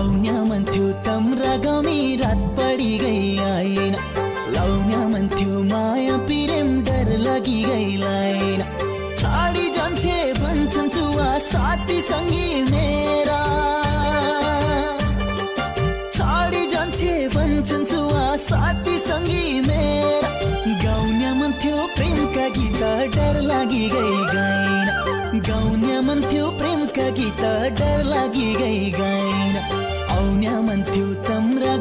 आउन्या मन थियो तम्रा गमी रात पड़ी गई आएन लाउन्या मन थियो माया प्रेम डर लगी गई लाएन छाडी जान्छे भन्छन् छुवा साथी संगी मेरा छाडी जान्छे भन्छन् छुवा साथी संगी मेरा गाउन्या मन थियो प्रेमका गीत डर लागि गई गाइन गाउन्या मन थियो प्रेमका गीत डर लागि गई गाइन आउन्या मन थियो तम्रा